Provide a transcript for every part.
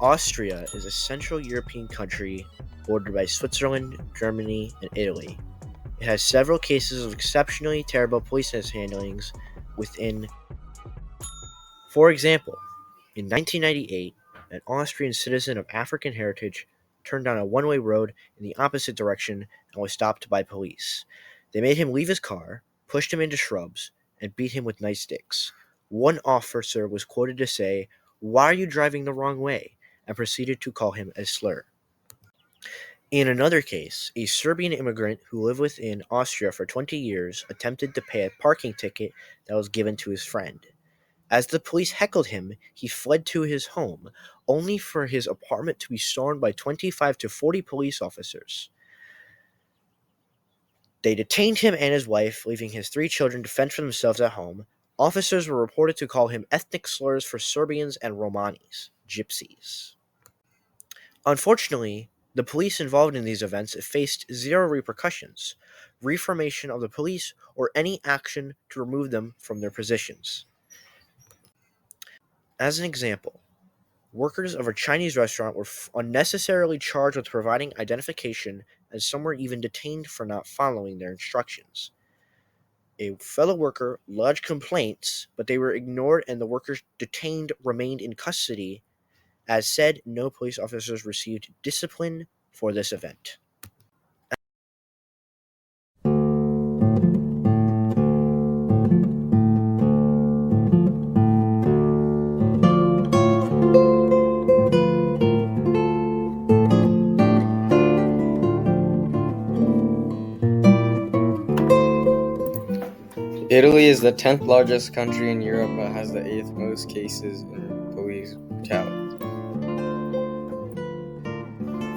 Austria is a Central European country bordered by Switzerland, Germany, and Italy. It has several cases of exceptionally terrible police mishandlings within. For example, in 1998, an Austrian citizen of African heritage turned down a one-way road in the opposite direction and was stopped by police. They made him leave his car, pushed him into shrubs, and beat him with nightsticks. One officer was quoted to say, "Why are you driving the wrong way?" and proceeded to call him a slur. In another case, a Serbian immigrant who lived within Austria for 20 years attempted to pay a parking ticket that was given to his friend. As the police heckled him, he fled to his home, only for his apartment to be stormed by 25 to 40 police officers. They detained him and his wife, leaving his 3 children to fend for themselves at home. Officers were reported to call him ethnic slurs for Serbians and Romanis, gypsies. Unfortunately, the police involved in these events faced zero repercussions, reformation of the police, or any action to remove them from their positions. As an example, workers of a Chinese restaurant were unnecessarily charged with providing identification, and some were even detained for not following their instructions. A fellow worker lodged complaints, but they were ignored and the workers detained remained in custody. As said, no police officers received discipline for this event. Italy is the 10th largest country in Europe but has the 8th most cases in police brutality.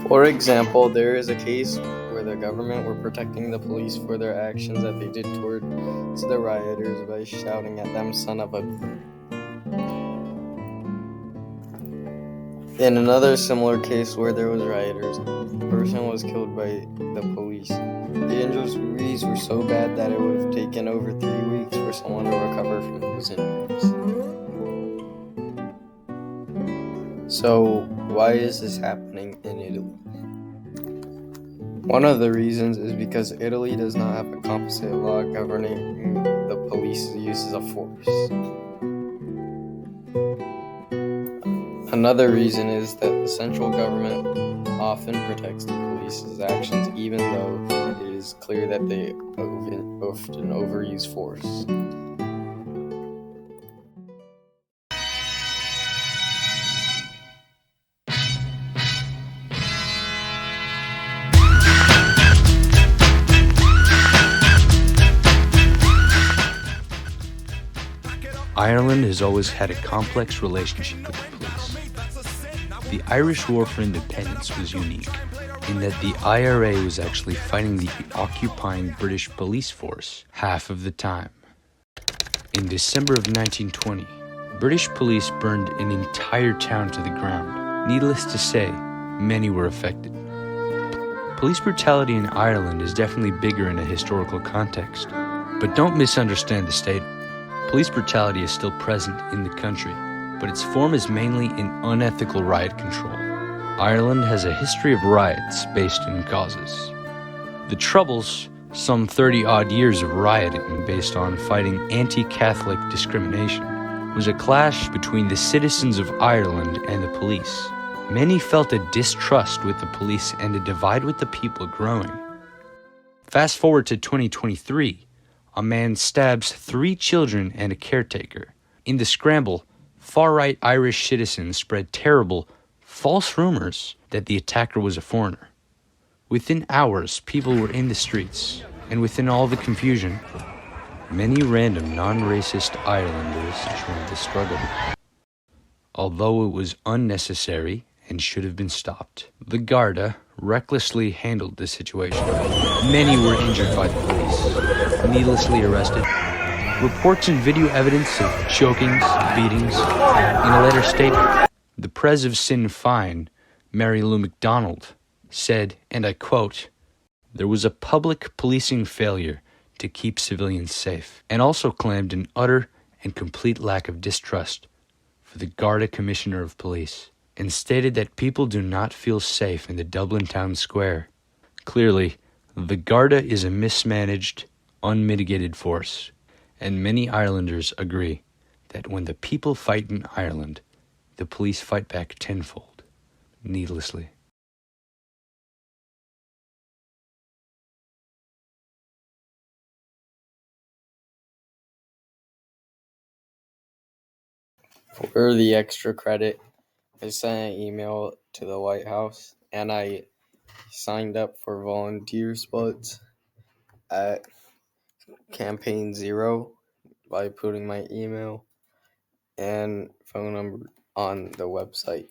For example, there is a case where the government were protecting the police for their actions that they did towards the rioters by shouting at them, "Son of a..." In another similar case where there was rioters, a person was killed by the police. The injuries were so bad that it would have taken over 3 weeks for someone to recover from those injuries. So, why is this happening in Italy? One of the reasons is because Italy does not have a composite law governing the police's uses of force. Another reason is that the central government often protects the police's actions even though it is clear that they often overuse force. Ireland has always had a complex relationship with the police. The Irish War for Independence was unique in that the IRA was actually fighting the occupying British police force half of the time. In December of 1920, British police burned an entire town to the ground. Needless to say, many were affected. Police brutality in Ireland is definitely bigger in a historical context, but don't misunderstand the statement. Police brutality is still present in the country, but its form is mainly in unethical riot control. Ireland has a history of riots based in causes. The Troubles, some 30-odd years of rioting based on fighting anti-Catholic discrimination, was a clash between the citizens of Ireland and the police. Many felt a distrust with the police and a divide with the people growing. Fast forward to 2023. A man stabs 3 children and a caretaker. In the scramble, far-right Irish citizens spread terrible, false rumors that the attacker was a foreigner. Within hours, people were in the streets, and within all the confusion, many random non-racist Irelanders joined the struggle. Although it was unnecessary and should have been stopped, the Garda recklessly handled the situation. Many were injured by the police, needlessly arrested. Reports and video evidence of chokings, beatings. In a later statement, the Pres of Sinn Féin, Mary Lou MacDonald, said, and I quote, "There was a public policing failure to keep civilians safe," and also claimed an utter and complete lack of distrust for the Garda Commissioner of Police. and stated that people do not feel safe in the Dublin town square. Clearly, the Garda is a mismanaged, unmitigated force, and many Irelanders agree that when the people fight in Ireland, the police fight back tenfold, needlessly. For the extra credit, I sent an email to the White House and I signed up for volunteer spots at Campaign Zero by putting my email and phone number on the website.